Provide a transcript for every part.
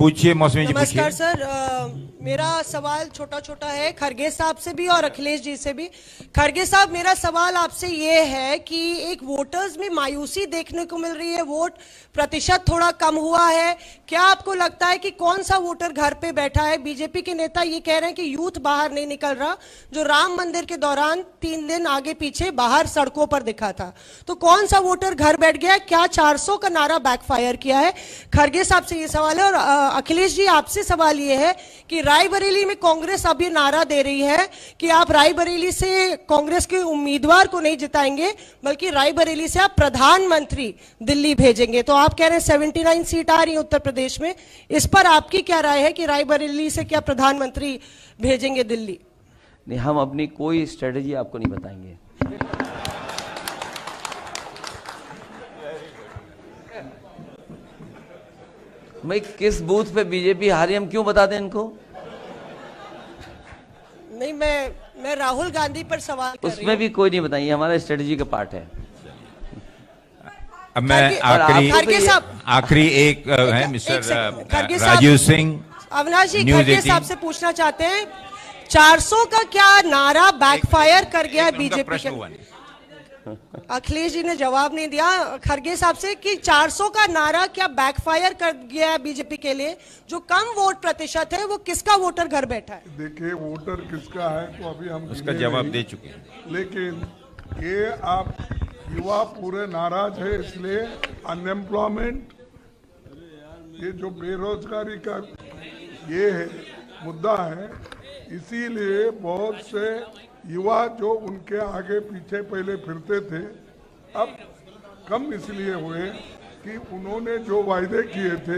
पूछिए मौसमी जी, पूछिए। नमस्कार सर, मेरा सवाल छोटा छोटा है, खरगे साहब से भी और अखिलेश जी से भी। खरगे साहब, मेरा सवाल आपसे ये है कि एक वोटर्स में मायूसी देखने को मिल रही है, वोट प्रतिशत थोड़ा कम हुआ है। क्या आपको लगता है कि कौन सा वोटर घर पे बैठा है? बीजेपी के नेता ये कह रहे हैं कि यूथ बाहर नहीं निकल रहा, जो राम मंदिर के दौरान 3 दिन आगे पीछे बाहर सड़कों पर दिखा था। तो कौन सा वोटर घर बैठ गया? क्या 400 का नारा बैकफायर किया है? खरगे साहब से ये सवाल है। और अखिलेश जी, आपसे सवाल ये है कि रायबरेली में कांग्रेस अभी नारा दे रही है कि आप रायबरेली से कांग्रेस के उम्मीदवार को नहीं जिताएंगे, बल्कि रायबरेली से आप प्रधानमंत्री दिल्ली भेजेंगे। तो आप कह रहे हैं 79 सीट आ रही है उत्तर प्रदेश में, इस पर आपकी क्या राय है कि रायबरेली से क्या प्रधानमंत्री भेजेंगे दिल्ली? नहीं, हम अपनी कोई स्ट्रेटेजी आपको नहीं बताएंगे। भाई, किस बूथ पे बीजेपी हारी हम क्यों बता दें इनको? नहीं, मैं राहुल गांधी पर सवाल कर रही उसमें भी कोई नहीं बताइए, हमारा स्ट्रेटेजी का पार्ट है। अब मैं आखिरी एक है मिस्टर राजीव सिंह, अविनाश जी, खरगे साहब से पूछना चाहते हैं, 400 का क्या नारा बैकफायर कर गया है बीजेपी के? अखिलेश जी ने जवाब नहीं दिया खरगे साहब से कि 400 का नारा क्या बैकफायर कर गया है बीजेपी के लिए? जो कम वोट प्रतिशत है, वो किसका वोटर घर बैठा है? देखिए, वोटर किसका है तो अभी हम उसका जवाब दे चुके हैं, लेकिन ये आप युवा पूरे नाराज है, इसलिए अनएम्प्लॉयमेंट, ये जो बेरोजगारी का ये है मुद्दा है, इसीलिए बहुत से युवा जो उनके आगे पीछे पहले फिरते थे, अब कम इसलिए हुए कि उन्होंने जो वायदे किए थे,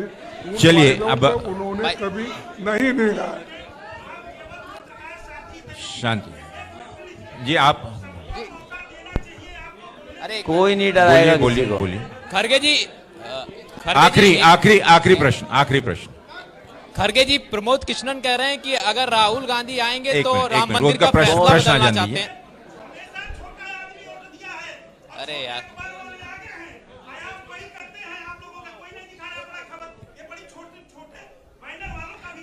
चलिए अब उन्होंने कभी नहीं निभाए। शांति जी, आप कोई नहीं डराएगा। बोलिए। खरगे जी, आखिरी प्रश्न। खरगे जी, प्रमोद कृष्णन कह रहे हैं कि अगर राहुल गांधी आएंगे तो राम मिनट, मंदिर का फैसला बदलना जान चाहते हैं। अरे यार,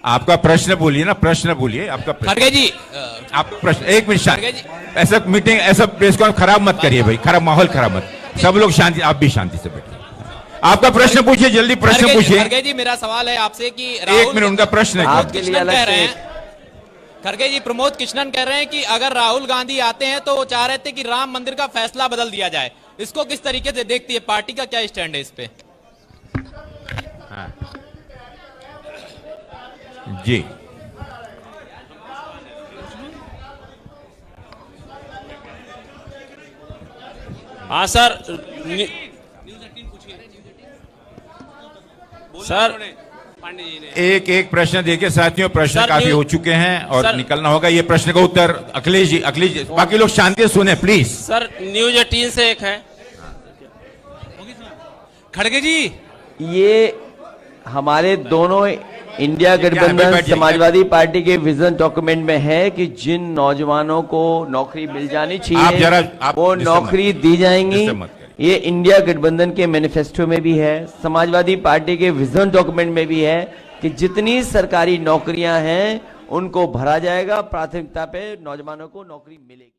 आपका प्रश्न बोलिए ना, प्रश्न बोलिए आपका प्रश्न। खरगे जी, आप प्रश्न, एक मिनट शांति। खरगे जी, ऐसा मीटिंग, ऐसा प्रेस कॉन्फ्रेंस खराब मत करिए भाई, खराब माहौल खराब मत। सब लोग शांति, आप भी शांति से बैठिए। आपका प्रश्न पूछिए, जल्दी प्रश्न पूछिए। खरगे जी, मेरा सवाल है आपसे कि एक मिनट, उनका प्रश्न है। आपके लिए अलग कह रहे से हैं, खरगे जी, प्रमोद कृष्णन कह रहे हैं कि अगर राहुल गांधी आते हैं तो वो चाह रहे थे कि राम मंदिर का फैसला बदल दिया जाए। इसको किस तरीके से देखती है पार्टी, का क्या स्टैंड है इस पे? जी, हाँ सर, सर एक प्रश्न देखिए साथियों, प्रश्न काफी हो चुके हैं और निकलना होगा। ये प्रश्न का उत्तर अखिलेश जी, बाकी लोग शांति से सुने प्लीज। सर, न्यूज 18 से एक है। खड़गे जी, ये हमारे दोनों इंडिया गठबंधन समाजवादी पार्टी के विजन डॉक्यूमेंट में है कि जिन नौजवानों को नौकरी मिल जानी चाहिए वो नौकरी दी जाएंगी। ये इंडिया गठबंधन के मैनिफेस्टो में भी है, समाजवादी पार्टी के विजन डॉक्यूमेंट में भी है कि जितनी सरकारी नौकरियां हैं उनको भरा जाएगा, प्राथमिकता पे नौजवानों को नौकरी मिलेगी।